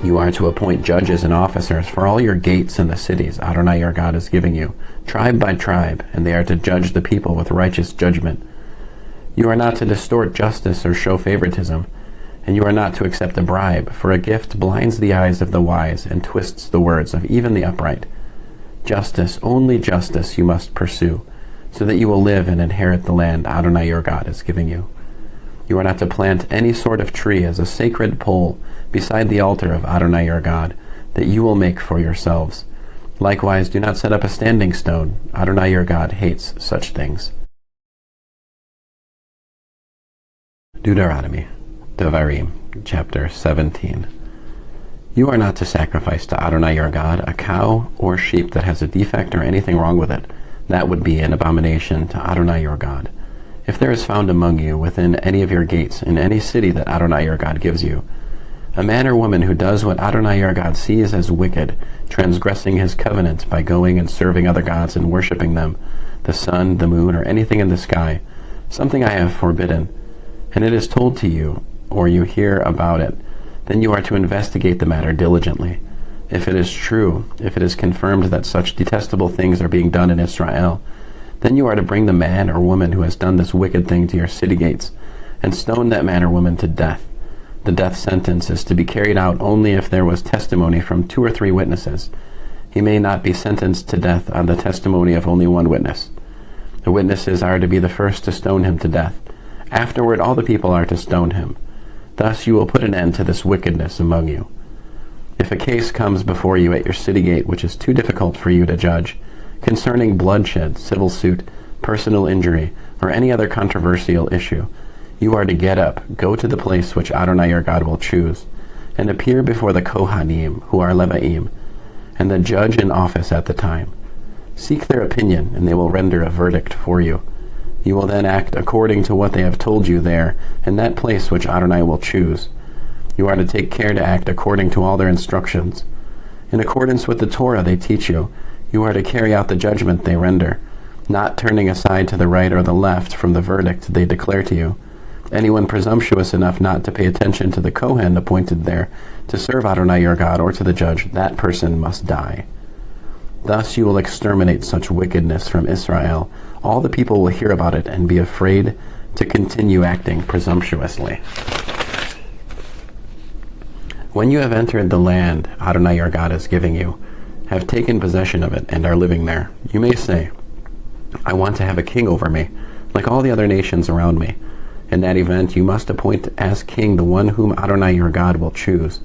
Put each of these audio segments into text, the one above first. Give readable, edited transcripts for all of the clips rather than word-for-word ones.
You are to appoint judges and officers for all your gates in the cities Adonai your God is giving you, tribe by tribe, and they are to judge the people with righteous judgment. You are not to distort justice or show favoritism, and you are not to accept a bribe, for a gift blinds the eyes of the wise and twists the words of even the upright. Justice, only justice, you must pursue, so that you will live and inherit the land Adonai your God is giving you. You are not to plant any sort of tree as a sacred pole beside the altar of Adonai your God, that you will make for yourselves. Likewise, do not set up a standing stone. Adonai your God hates such things. Deuteronomy, Devarim, chapter 17. You are not to sacrifice to Adonai your God a cow or sheep that has a defect or anything wrong with it. That would be an abomination to Adonai your God. If there is found among you within any of your gates in any city that Adonai your God gives you, a man or woman who does what Adonai your God sees as wicked, transgressing his covenant by going and serving other gods and worshipping them, the sun, the moon, or anything in the sky, something I have forbidden, and it is told to you, or you hear about it, then you are to investigate the matter diligently. If it is true, if it is confirmed that such detestable things are being done in Israel, then you are to bring the man or woman who has done this wicked thing to your city gates, and stone that man or woman to death. The death sentence is to be carried out only if there was testimony from 2 or 3 witnesses. He may not be sentenced to death on the testimony of only one witness. The witnesses are to be the first to stone him to death. Afterward all the people are to stone him. Thus you will put an end to this wickedness among you. If a case comes before you at your city gate which is too difficult for you to judge, concerning bloodshed, civil suit, personal injury, or any other controversial issue, you are to get up, go to the place which Adonai your God will choose, and appear before the Kohanim, who are Levaim, and the judge in office at the time. Seek their opinion, and they will render a verdict for you. You will then act according to what they have told you there, in that place which Adonai will choose. You are to take care to act according to all their instructions. In accordance with the Torah they teach you, you are to carry out the judgment they render, not turning aside to the right or the left from the verdict they declare to you. Anyone presumptuous enough not to pay attention to the Kohen appointed there to serve Adonai your God or to the judge, that person must die. Thus you will exterminate such wickedness from Israel. All the people will hear about it and be afraid to continue acting presumptuously. When you have entered the land Adonai your God is giving you, have taken possession of it, and are living there, you may say, I want to have a king over me, like all the other nations around me. In that event, you must appoint as king the one whom Adonai your God will choose.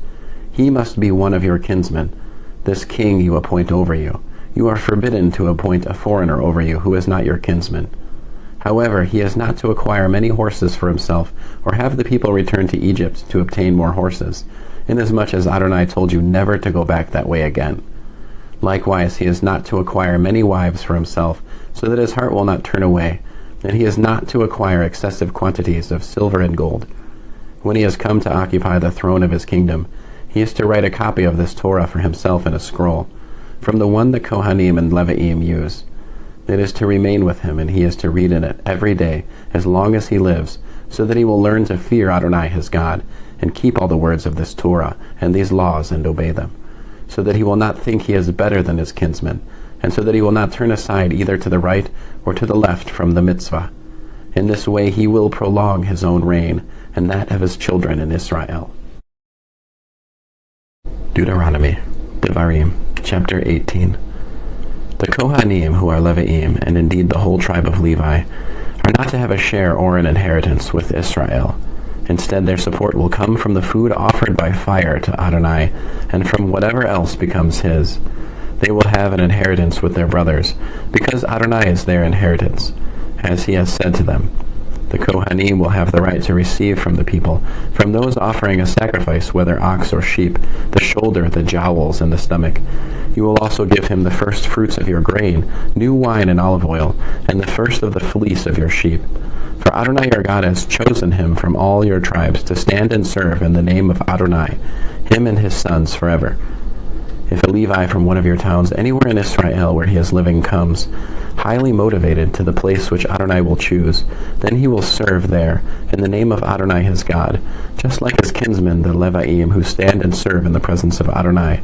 He must be one of your kinsmen. This king you appoint over you. You are forbidden to appoint a foreigner over you who is not your kinsman. However, he is not to acquire many horses for himself, or have the people return to Egypt to obtain more horses, inasmuch as Adonai told you never to go back that way again. Likewise, he is not to acquire many wives for himself, so that his heart will not turn away, and he is not to acquire excessive quantities of silver and gold. When he has come to occupy the throne of his kingdom, he is to write a copy of this Torah for himself in a scroll, from the one the Kohanim and Levaim use. It is to remain with him, and he is to read in it every day, as long as he lives, so that he will learn to fear Adonai his God, and keep all the words of this Torah and these laws and obey them, so that he will not think he is better than his kinsmen, and so that he will not turn aside either to the right or to the left from the mitzvah. In this way he will prolong his own reign, and that of his children in Israel. Deuteronomy, Devarim, chapter 18. The Kohanim, who are Levaim, and indeed the whole tribe of Levi, are not to have a share or an inheritance with Israel. Instead, their support will come from the food offered by fire to Adonai, and from whatever else becomes his. They will have an inheritance with their brothers, because Adonai is their inheritance, as he has said to them. The Kohanim will have the right to receive from the people, from those offering a sacrifice, whether ox or sheep, the shoulder, the jowls, and the stomach. You will also give him the first fruits of your grain, new wine and olive oil, and the first of the fleece of your sheep. For Adonai your God has chosen him from all your tribes to stand and serve in the name of Adonai, him and his sons forever. If a Levi from one of your towns anywhere in Israel where he is living comes, highly motivated to the place which Adonai will choose, then he will serve there in the name of Adonai his God, just like his kinsmen the Leviim who stand and serve in the presence of Adonai.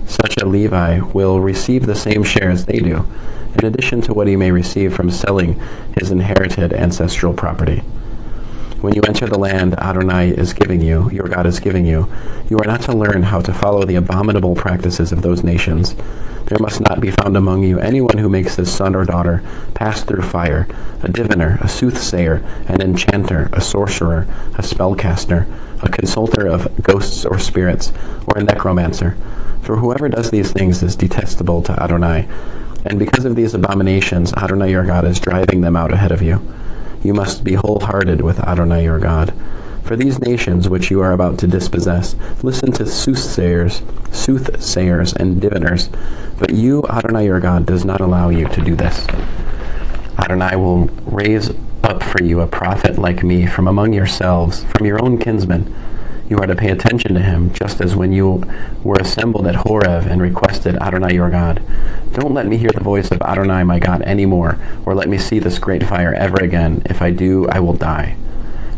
Such a Levi will receive the same share as they do, in addition to what he may receive from selling his inherited ancestral property. When you enter the land Adonai is giving you, your God is giving you, you are not to learn how to follow the abominable practices of those nations. There must not be found among you anyone who makes his son or daughter pass through fire, a diviner, a soothsayer, an enchanter, a sorcerer, a spellcaster, a consulter of ghosts or spirits, or a necromancer. For whoever does these things is detestable to Adonai, and because of these abominations Adonai your God is driving them out ahead of you. You must be wholehearted with Adonai your God. For these nations which you are about to dispossess, listen to soothsayers, and diviners, but you, Adonai your God, does not allow you to do this. Adonai will raise up for you a prophet like me from among yourselves, from your own kinsmen. You are to pay attention to him, just as when you were assembled at Horeb and requested Adonai your God. Don't let me hear the voice of Adonai my God any more, or let me see this great fire ever again. If I do, I will die.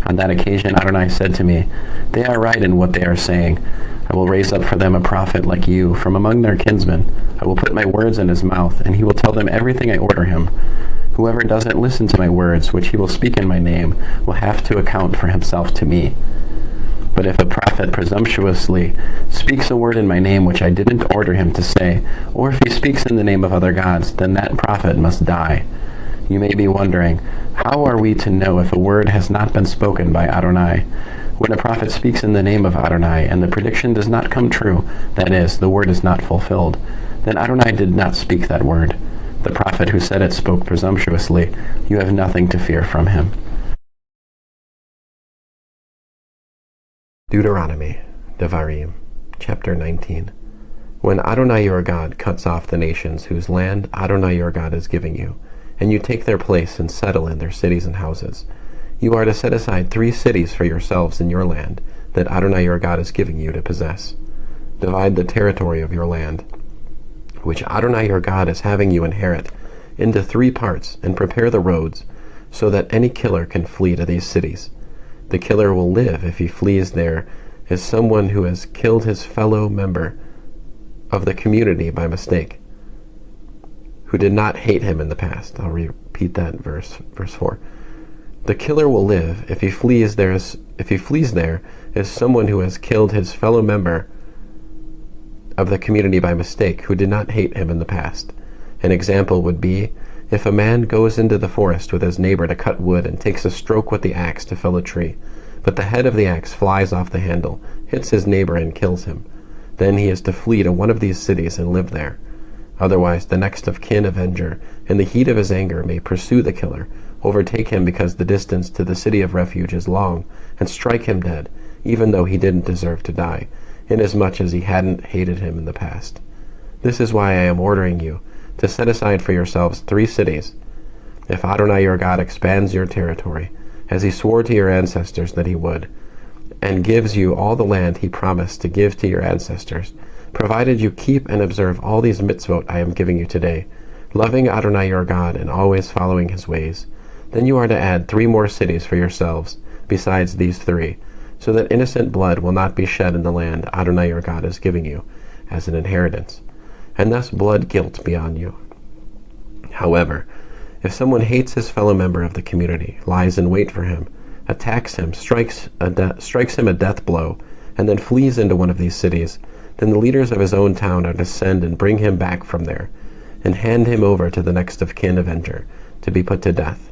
On that occasion Adonai said to me, They are right in what they are saying. I will raise up for them a prophet like you from among their kinsmen. I will put my words in his mouth, and he will tell them everything I order him. Whoever doesn't listen to my words, which he will speak in my name, will have to account for himself to me. But if a prophet presumptuously speaks a word in my name which I didn't order him to say, or if he speaks in the name of other gods, then that prophet must die. You may be wondering, how are we to know if a word has not been spoken by Adonai? When a prophet speaks in the name of Adonai, and the prediction does not come true, that is, the word is not fulfilled, then Adonai did not speak that word. The prophet who said it spoke presumptuously. You have nothing to fear from him. Deuteronomy, Devarim, chapter 19. When Adonai your God cuts off the nations whose land Adonai your God is giving you, and you take their place and settle in their cities and houses, you are to set aside 3 cities for yourselves in your land that Adonai your God is giving you to possess. Divide the territory of your land, which Adonai your God is having you inherit, into 3 parts, and prepare the roads, so that any killer can flee to these cities. The killer will live if he flees there as someone who has killed his fellow member of the community by mistake, who did not hate him in the past. I'll repeat that verse 4. The killer will live if he flees there as someone who has killed his fellow member of the community by mistake, who did not hate him in the past. An example would be if a man goes into the forest with his neighbor to cut wood and takes a stroke with the axe to fell a tree, but the head of the axe flies off the handle, hits his neighbor, and kills him. Then he is to flee to one of these cities and live there. Otherwise, the next of kin avenger, in the heat of his anger, may pursue the killer, overtake him because the distance to the city of refuge is long, and strike him dead, even though he didn't deserve to die, inasmuch as he hadn't hated him in the past. This is why I am ordering you to set aside for yourselves 3 cities. If Adonai your God expands your territory, as he swore to your ancestors that he would, and gives you all the land he promised to give to your ancestors, provided you keep and observe all these mitzvot I am giving you today, loving Adonai your God and always following his ways, then you are to add 3 more cities for yourselves, besides these 3, so that innocent blood will not be shed in the land Adonai your God is giving you as an inheritance, and thus blood guilt be on you. However, if someone hates his fellow member of the community, lies in wait for him, attacks him, strikes him a death blow, and then flees into one of these cities, then the leaders of his own town are to send and bring him back from there, and hand him over to the next of kin avenger, to be put to death.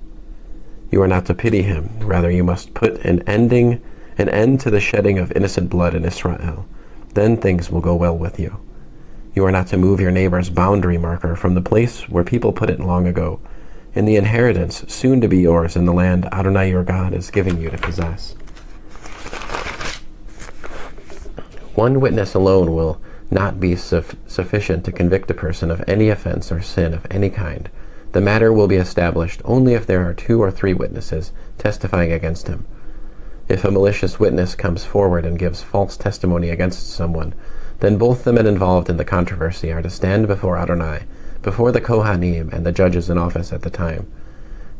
You are not to pity him, rather you must put an end to the shedding of innocent blood in Israel. Then things will go well with you. You are not to move your neighbor's boundary marker from the place where people put it long ago, in the inheritance soon to be yours in the land Adonai your God is giving you to possess. One witness alone will not be sufficient to convict a person of any offense or sin of any kind. The matter will be established only if there are 2 or 3 witnesses testifying against him. If a malicious witness comes forward and gives false testimony against someone, then both the men involved in the controversy are to stand before Adonai, before the Kohanim and the judges in office at the time.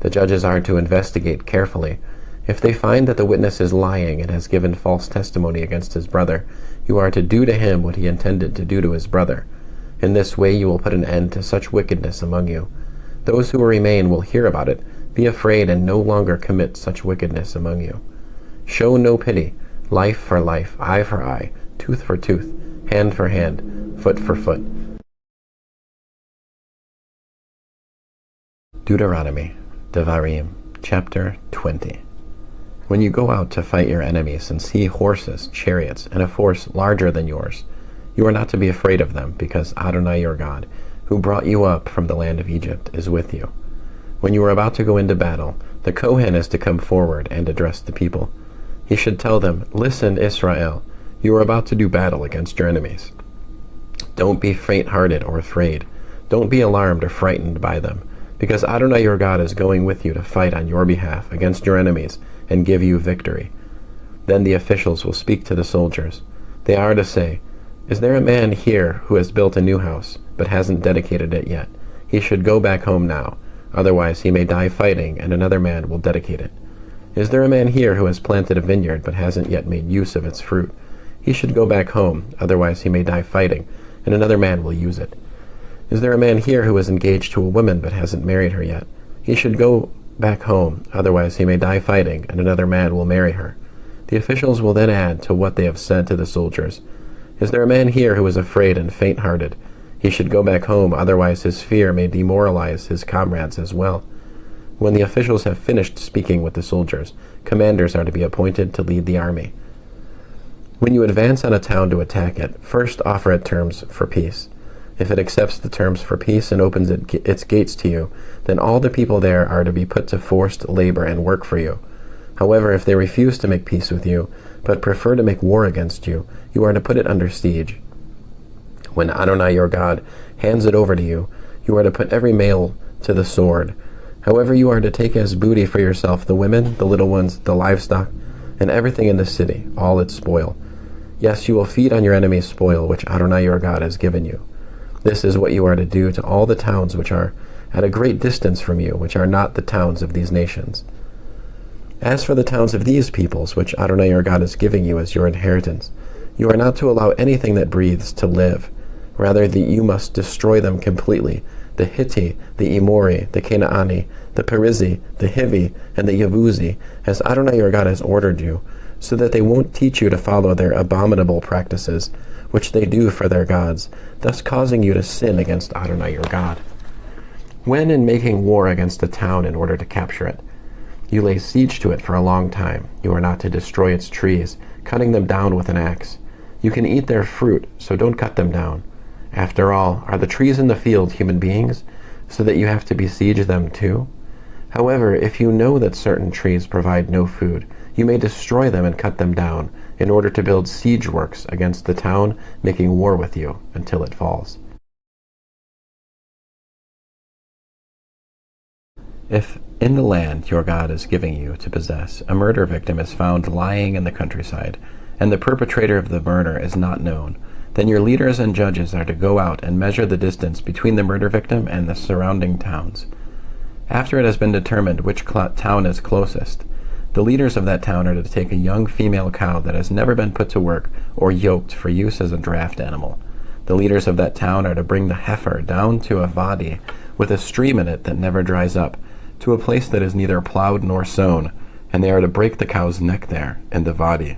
The judges are to investigate carefully. If they find that the witness is lying and has given false testimony against his brother, you are to do to him what he intended to do to his brother. In this way you will put an end to such wickedness among you. Those who will remain will hear about it, be afraid, and no longer commit such wickedness among you. Show no pity, life for life, eye for eye, tooth for tooth, hand for hand, foot for foot. Deuteronomy, Devarim, chapter 20. When you go out to fight your enemies and see horses, chariots, and a force larger than yours, you are not to be afraid of them, because Adonai your God, who brought you up from the land of Egypt, is with you. When you are about to go into battle, the Kohen is to come forward and address the people. He should tell them, "Listen, Israel, you are about to do battle against your enemies. Don't be faint-hearted or afraid. Don't be alarmed or frightened by them, because Adonai your God is going with you to fight on your behalf against your enemies and give you victory." Then the officials will speak to the soldiers. They are to say, "Is there a man here who has built a new house, but hasn't dedicated it yet? He should go back home now, otherwise he may die fighting, and another man will dedicate it. Is there a man here who has planted a vineyard, but hasn't yet made use of its fruit? He should go back home, otherwise he may die fighting, and another man will use it. Is there a man here who is engaged to a woman, but hasn't married her yet? He should go back home, otherwise he may die fighting, and another man will marry her." The officials will then add to what they have said to the soldiers, "Is there a man here who is afraid and faint-hearted? He should go back home, otherwise his fear may demoralize his comrades as well." When the officials have finished speaking with the soldiers, commanders are to be appointed to lead the army. When you advance on a town to attack it, first offer it terms for peace. If it accepts the terms for peace and opens its gates to you, then all the people there are to be put to forced labor and work for you. However, if they refuse to make peace with you, but prefer to make war against you, you are to put it under siege. When Adonai your God hands it over to you, you are to put every male to the sword. However, you are to take as booty for yourself the women, the little ones, the livestock, and everything in the city, all its spoil. Yes, you will feed on your enemy's spoil, which Adonai your God has given you. This is what you are to do to all the towns which are at a great distance from you, which are not the towns of these nations. As for the towns of these peoples, which Adonai your God is giving you as your inheritance, you are not to allow anything that breathes to live. Rather, you must destroy them completely, the Hitti, the Emori, the Canaani, the Perizzi, the Hivi, and the Yebusi, as Adonai your God has ordered you, so that they won't teach you to follow their abominable practices, which they do for their gods, thus causing you to sin against Adonai your God. When in making war against a town in order to capture it, you lay siege to it for a long time, you are not to destroy its trees, cutting them down with an axe. You can eat their fruit, so don't cut them down. After all, are the trees in the field human beings, so that you have to besiege them too? However, if you know that certain trees provide no food, you may destroy them and cut them down, in order to build siege works against the town making war with you until it falls. If in the land your God is giving you to possess, a murder victim is found lying in the countryside, and the perpetrator of the murder is not known, then your leaders and judges are to go out and measure the distance between the murder victim and the surrounding towns. After it has been determined which town is closest, the leaders of that town are to take a young female cow that has never been put to work or yoked for use as a draft animal. The leaders of that town are to bring the heifer down to a vadi with a stream in it that never dries up, to a place that is neither plowed nor sown, and they are to break the cow's neck there in the vadi.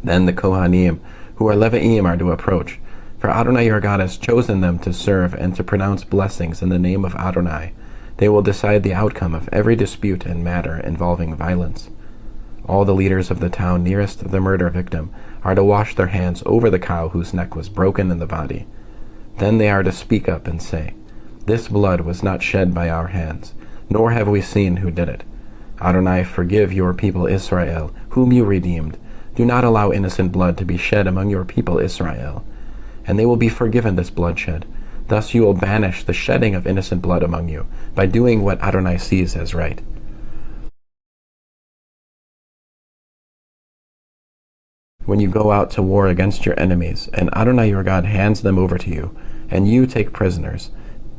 Then the Kohanim, who are Levi'im, are to approach, for Adonai your God has chosen them to serve and to pronounce blessings in the name of Adonai. They will decide the outcome of every dispute and matter involving violence. All the leaders of the town nearest the murder victim are to wash their hands over the cow whose neck was broken in the body. Then they are to speak up and say, "This blood was not shed by our hands, nor have we seen who did it. Adonai, forgive your people Israel, whom you redeemed. Do not allow innocent blood to be shed among your people Israel." And they will be forgiven this bloodshed. Thus you will banish the shedding of innocent blood among you, by doing what Adonai sees as right. When you go out to war against your enemies, and Adonai your God hands them over to you, and you take prisoners,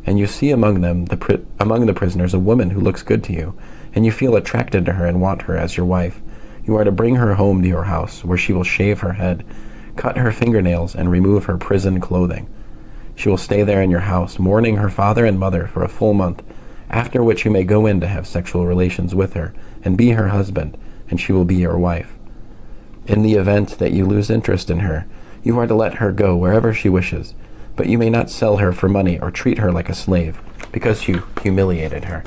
and you see among the prisoners a woman who looks good to you, and you feel attracted to her and want her as your wife, you are to bring her home to your house, where she will shave her head, cut her fingernails, and remove her prison clothing. She will stay there in your house, mourning her father and mother for a full month, after which you may go in to have sexual relations with her, and be her husband, and she will be your wife. In the event that you lose interest in her, you are to let her go wherever she wishes, but you may not sell her for money or treat her like a slave, because you humiliated her.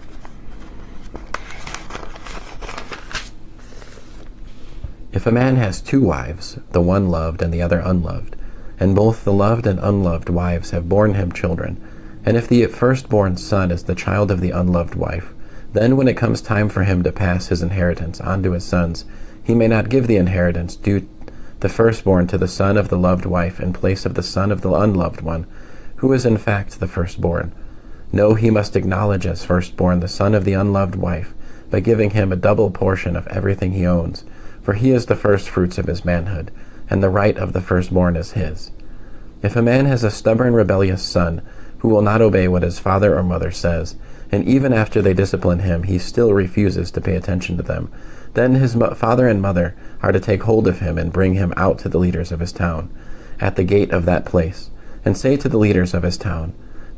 If a man has 2 wives, the one loved and the other unloved, and both the loved and unloved wives have borne him children, and if the firstborn son is the child of the unloved wife, then when it comes time for him to pass his inheritance on to his sons, he may not give the inheritance due the firstborn to the son of the loved wife in place of the son of the unloved one, who is in fact the firstborn. No, he must acknowledge as firstborn the son of the unloved wife, by giving him a double portion of everything he owns, for he is the firstfruits of his manhood, and the right of the firstborn is his. If a man has a stubborn, rebellious son, who will not obey what his father or mother says, and even after they discipline him he still refuses to pay attention to them, then his father and mother are to take hold of him and bring him out to the leaders of his town, at the gate of that place, and say to the leaders of his town,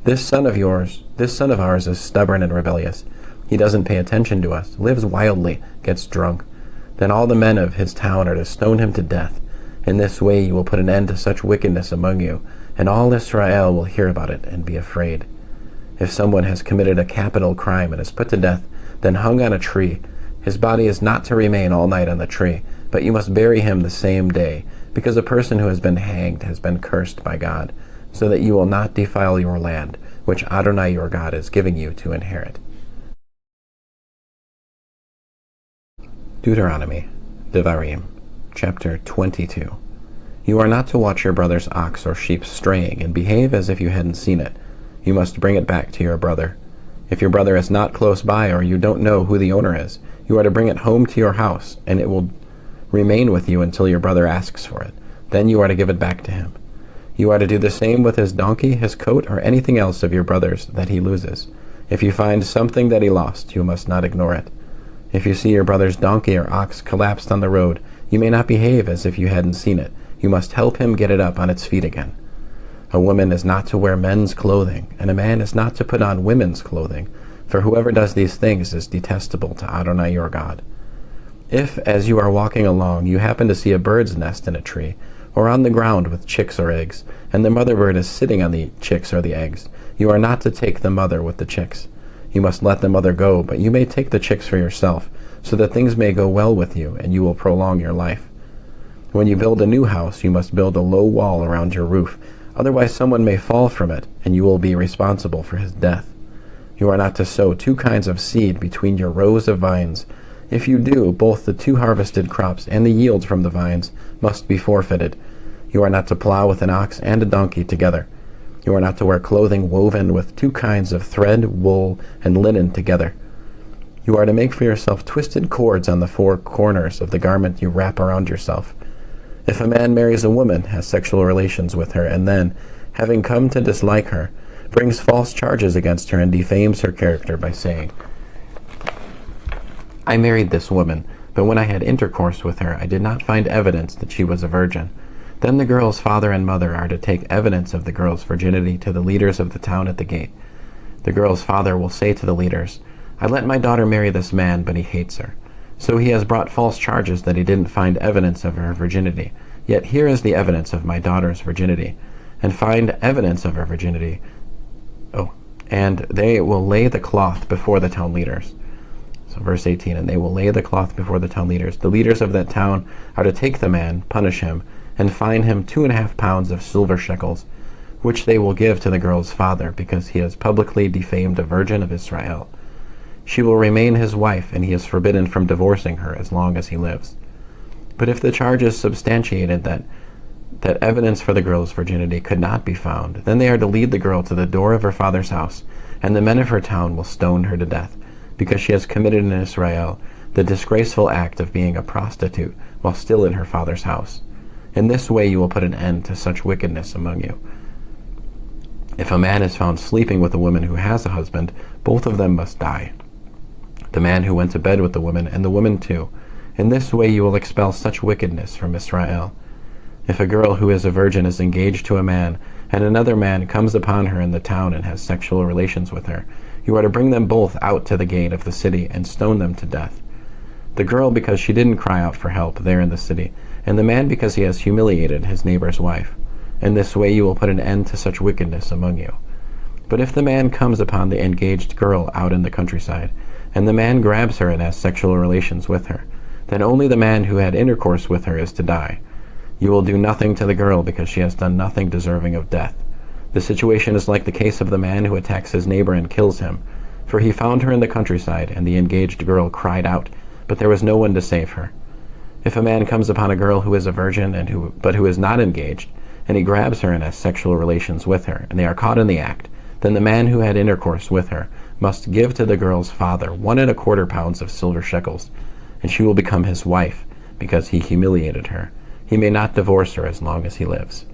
this son of ours is stubborn and rebellious. He doesn't pay attention to us, lives wildly, gets drunk. Then all the men of his town are to stone him to death. In this way you will put an end to such wickedness among you, and all Israel will hear about it and be afraid. If someone has committed a capital crime and is put to death, then hung on a tree, his body is not to remain all night on the tree, but you must bury him the same day, because a person who has been hanged has been cursed by God, so that you will not defile your land, which Adonai your God is giving you to inherit. Deuteronomy, Devarim, chapter 22. You are not to watch your brother's ox or sheep straying, and behave as if you hadn't seen it. You must bring it back to your brother. If your brother is not close by, or you don't know who the owner is, you are to bring it home to your house, and it will remain with you until your brother asks for it. Then you are to give it back to him. You are to do the same with his donkey, his coat, or anything else of your brother's that he loses. If you find something that he lost, you must not ignore it. If you see your brother's donkey or ox collapsed on the road, you may not behave as if you hadn't seen it. You must help him get it up on its feet again. A woman is not to wear men's clothing, and a man is not to put on women's clothing, for whoever does these things is detestable to Adonai your God. If, as you are walking along, you happen to see a bird's nest in a tree, or on the ground with chicks or eggs, and the mother bird is sitting on the chicks or the eggs, you are not to take the mother with the chicks. You must let the mother go, but you may take the chicks for yourself, so that things may go well with you, and you will prolong your life. When you build a new house, you must build a low wall around your roof, otherwise someone may fall from it, and you will be responsible for his death. You are not to sow 2 kinds of seed between your rows of vines. If you do, both the 2 harvested crops and the yields from the vines must be forfeited. You are not to plow with an ox and a donkey together. You are not to wear clothing woven with 2 kinds of thread, wool, and linen together. You are to make for yourself twisted cords on the 4 corners of the garment you wrap around yourself. If a man marries a woman, has sexual relations with her, and then, having come to dislike her, brings false charges against her and defames her character by saying, I married this woman, but when I had intercourse with her, I did not find evidence that she was a virgin. Then the girl's father and mother are to take evidence of the girl's virginity to the leaders of the town at the gate. The girl's father will say to the leaders, I let my daughter marry this man, but he hates her. So he has brought false charges that he didn't find evidence of her virginity. Yet here is the evidence of my daughter's virginity. And find evidence of her virginity. And they will lay the cloth before the town leaders. So verse 18, and they will lay the cloth before the town leaders. The leaders of that town are to take the man, punish him, and fine him 2.5 pounds of silver shekels, which they will give to the girl's father, because he has publicly defamed a virgin of Israel. She will remain his wife, and he is forbidden from divorcing her as long as he lives. But if the charge is substantiated that evidence for the girl's virginity could not be found, then they are to lead the girl to the door of her father's house, and the men of her town will stone her to death, because she has committed in Israel the disgraceful act of being a prostitute while still in her father's house. In this way you will put an end to such wickedness among you. If a man is found sleeping with a woman who has a husband, both of them must die. The man who went to bed with the woman, and the woman too. In this way you will expel such wickedness from Israel. If a girl who is a virgin is engaged to a man, and another man comes upon her in the town and has sexual relations with her, you are to bring them both out to the gate of the city and stone them to death. The girl because she didn't cry out for help there in the city, and the man because he has humiliated his neighbor's wife. In this way you will put an end to such wickedness among you. But if the man comes upon the engaged girl out in the countryside, and the man grabs her and has sexual relations with her, then only the man who had intercourse with her is to die. You will do nothing to the girl because she has done nothing deserving of death. The situation is like the case of the man who attacks his neighbor and kills him, for he found her in the countryside, and the engaged girl cried out, but there was no one to save her. If a man comes upon a girl who is a virgin but who is not engaged, and he grabs her and has sexual relations with her, and they are caught in the act, then the man who had intercourse with her must give to the girl's father 1¼ pounds of silver shekels, and she will become his wife, because he humiliated her. He may not divorce her as long as he lives.